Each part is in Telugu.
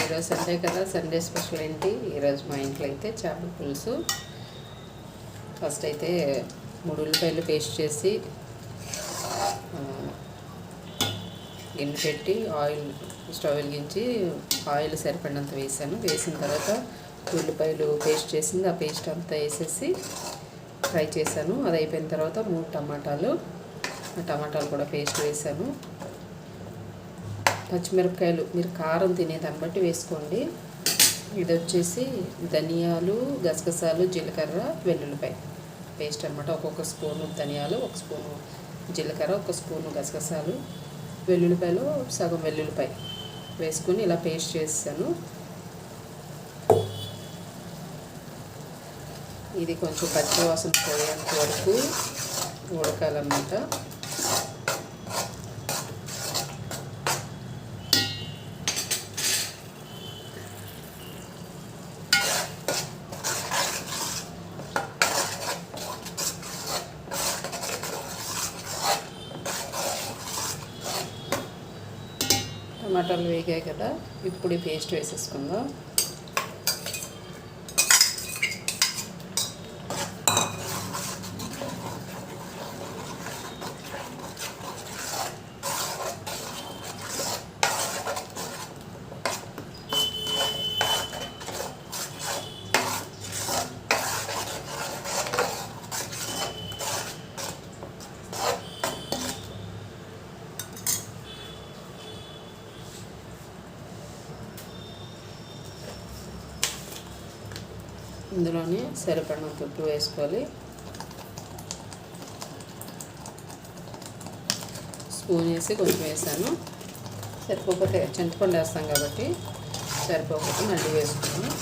ఈరోజు సండే కదా, సండే స్పెషల్ ఏంటి? ఈరోజు మా ఇంట్లో అయితే చేపల పులుసు. ఫస్ట్ అయితే 3 ఉల్లిపాయలు పేస్ట్ చేసి గిన్నె పెట్టి ఆయిల్ స్టవ్ వెలిగించి ఆయిల్ సరిపడినంత వేసాను. వేసిన తర్వాత ఉల్లిపాయలు పేస్ట్ చేసింది ఆ పేస్ట్ అంతా వేసేసి ఫ్రై చేశాను. అది అయిపోయిన తర్వాత 3 టమాటాలు కూడా పేస్ట్ వేసాను. పచ్చిమిరపకాయలు మీరు కారం తినేదాన్ని బట్టి వేసుకోండి. ఇది వచ్చేసి ధనియాలు, గసగసాలు, జీలకర్ర, వెల్లుల్లిపాయ పేస్ట్ అనమాట. ఒక్కొక్క స్పూను ధనియాలు, 1 స్పూను జీలకర్ర, 1 స్పూను గసగసాలు, వెల్లుల్లిపాయలు సగం వెల్లుల్లిపాయ వేసుకొని ఇలా పేస్ట్ చేసాను. ఇది కొంచెం పచ్చి వాసన పోయేంత వరకు ఉడకాలన్నమాట. టమాటాలు వేగాయి కదా, ఇప్పుడు ఈ పేస్ట్ వేసేసుకుందాం. ఇందులోనే సరిపడినంత ఉప్పు వేసుకోవాలి. స్పూన్ వేసి కొంచెం వేసాను. సరిపోకపోతే చింతపండు వేస్తాం కాబట్టి సరిపోకపోతే మళ్ళీ వేసుకున్నాను.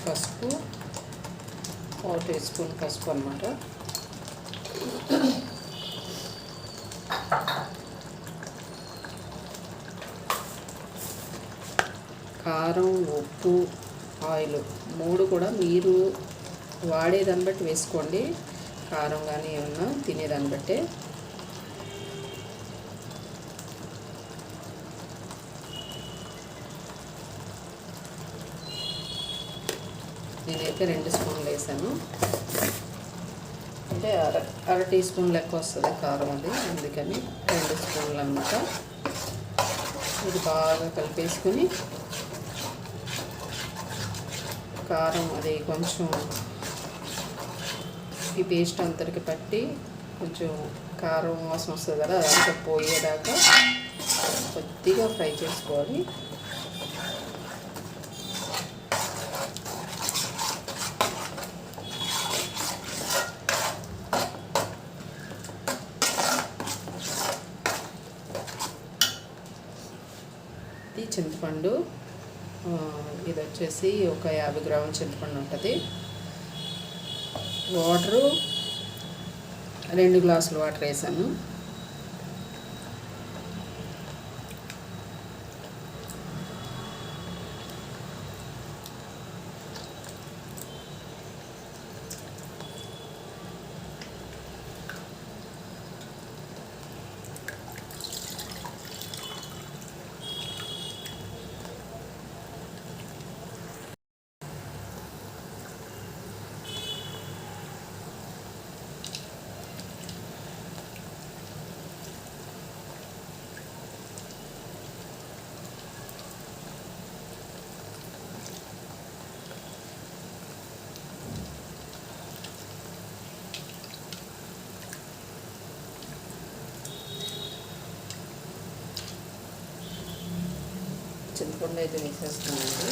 పసుపు 1 టీ స్పూన్ పసుపు అన్నమాట. కారం, ఉప్పు, ఆయిల్ 3 కూడా మీరు వాడేదాన్ని బట్టి వేసుకోండి. కారం కానీ ఏమన్నా తినేదాన్ని బట్టే. నేనైతే 2 స్పూన్లు వేసాను. అంటే అర టీ స్పూన్ లెక్క వస్తుంది కారం, అది అందుకని 2 స్పూన్లు అన్నమాట. ఇది బాగా కలిపేసుకుని కారం అది కొంచెం ఈ పేస్ట్ అంతటికి పట్టి కొంచెం కారం వాసన వస్తుంది కదా, అదంతా పోయేదాకా కొద్దిగా ఫ్రై చేసుకోవాలి. చింతపండు ఇది వచ్చేసి ఒక 50 గ్రాముల చింతపండు ఉంటుంది. వాటరు 2 గ్లాసులు వాటర్ వేసాను. చింతపండు అయితే వేసేస్తున్నానండి.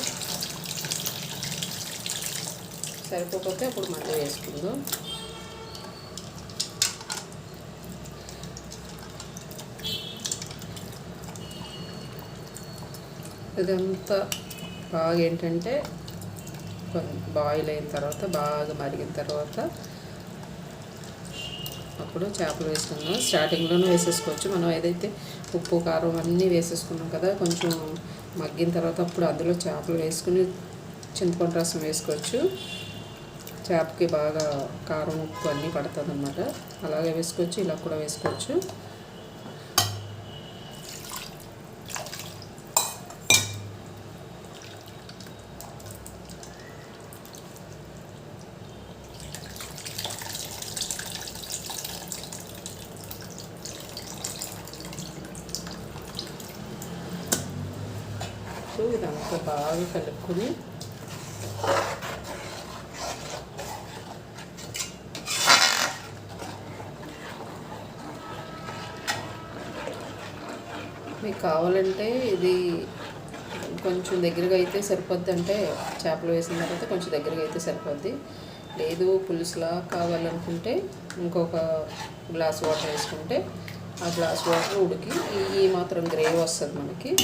సరిపోతే అప్పుడు మళ్ళీ వేసుకుందాం. ఇదంతా బాగా ఏంటంటే బాయిల్ అయిన తర్వాత బాగా మరిగిన తర్వాత అప్పుడు చేపలు వేసుకుందాం. స్టార్టింగ్లోనే వేసేసుకోవచ్చు. మనం ఏదైతే ఉప్పు కారం అన్నీ వేసేసుకున్నాం కదా, కొంచెం మగ్గిన తర్వాత అప్పుడు అందులో చేపలు వేసుకుని చింతపండు రసం వేసుకోవచ్చు. చేపకి బాగా కారం ఉప్పు అన్నీ పడుతుంది అన్నమాట. అలాగే వేసుకోవచ్చు, ఇలా కూడా వేసుకోవచ్చు. ఇదంతా బాగా కలుపుకొని మీకు కావాలంటే ఇది కొంచెం దగ్గరగా అయితే సరిపోద్ది, అంటే చేపలు వేసిన తర్వాత కొంచెం దగ్గరగా అయితే సరిపోద్ది. లేదు పులుసులా కావాలనుకుంటే ఇంకొక గ్లాస్ వాటర్ వేసుకుంటే ఆ గ్లాస్ వాటర్ ఉడికి ఈ మాత్రం గ్రేవీ వస్తుంది మనకి.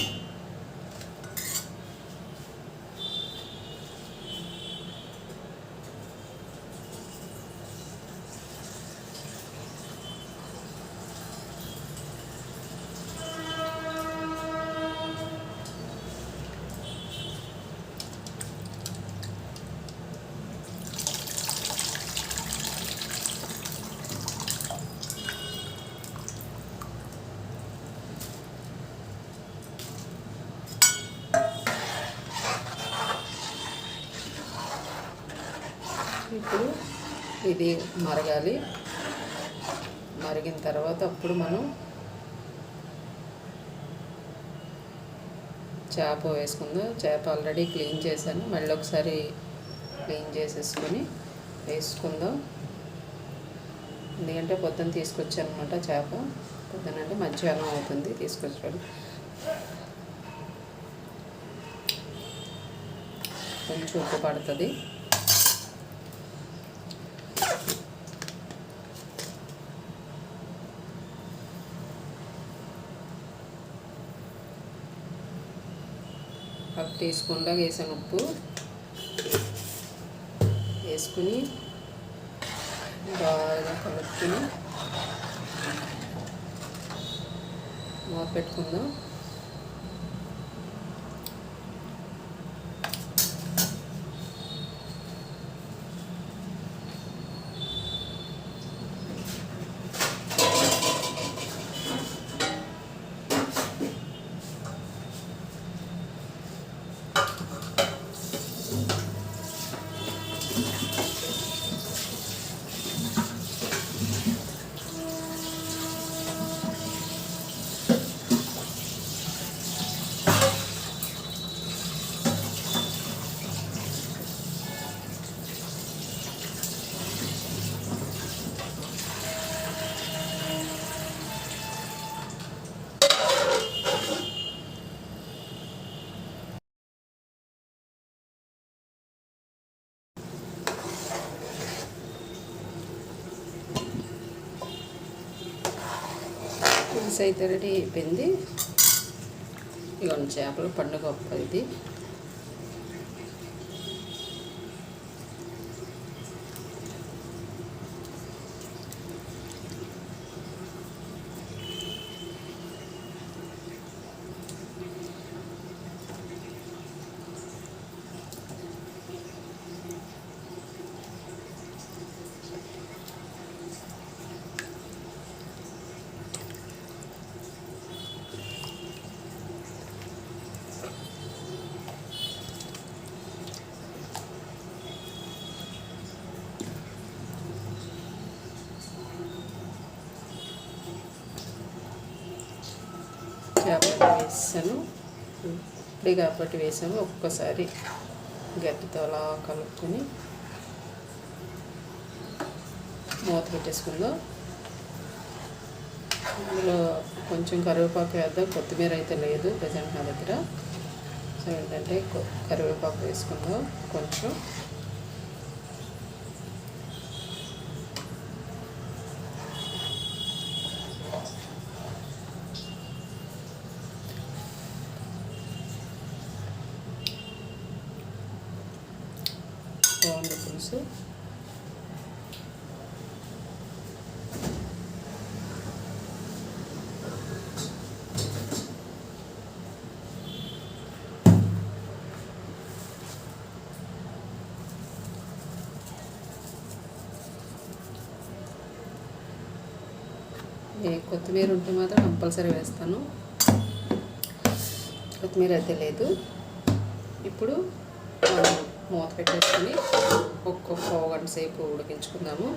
ఇప్పుడు ఇది మరగాలి. మరిగిన తర్వాత అప్పుడు మనం చేప వేసుకుందాం. చేప ఆల్రెడీ క్లీన్ చేశాను, మళ్ళీ ఒకసారి క్లీన్ చేసేసుకొని వేసుకుందాం. ఎందుకంటే పొద్దున్న తీసుకొచ్చాను అనమాట చేప. పొద్దున అంటే మధ్యాహ్నం అవుతుంది తీసుకొచ్చాడు. కొంచెం ఉప్పు పడుతుంది. ఒక టీ స్పూన్ లాగా వేసాను ఉప్పు. వేసుకుని బాగా కలుపుకుని మూత పెట్టుకుందాం. పులుసు అయితే రెడీ అయిపోయింది. ఇవన్నీ చేపలు పండుగ ఇది. చేపలు వేసాను, ఇప్పుడే కాబట్టి వేసాము. ఒక్కసారి గట్టితో అలా కలుపుకొని మూత పెట్టేసుకుందాం. ఇందులో కొంచెం కరివేపాకు వేద్దాం. కొత్తిమీర అయితే లేదు ప్రజెంట్ నా దగ్గర. సో ఏంటంటే కరివేపాకు వేసుకుందాం కొంచెం. పులుసు. కొత్తిమీర ఉంటే మాత్రం కంపల్సరీ వేస్తాను, కొత్తిమీర అయితే లేదు. ఇప్పుడు మనం మూత పెట్టేసుకొని పావు గంట సేపు ఉడికించుకుందాము.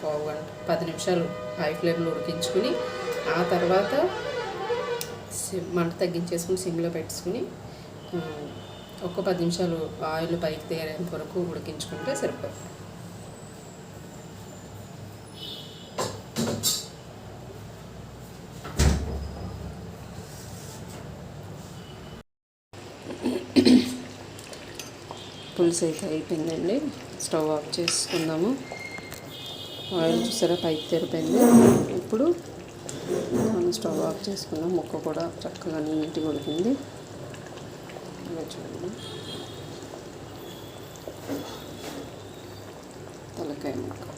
పావు గంట 10 నిమిషాలు హై ఫ్లేమ్లో ఉడికించుకుని ఆ తర్వాత మంట తగ్గించేసుకుని సిమ్లో పెట్టుకుని ఒక 10 నిమిషాలు ఆయిల్ పైకి తేరేంత వరకు ఉడికించుకుంటే సరిపోతుంది. పులుసు అయితే అయిపోయిందండి. స్టవ్ ఆఫ్ చేసుకుందాము. ఆయిల్ చూసారా పైకి తెరిపోయింది. ఇప్పుడు మనం స్టవ్ ఆఫ్ చేసుకుందాం. ముక్క కూడా చక్కగా నీట్గా ఉడికింది. ఇలా చూడండి, తలకాయ ముక్క.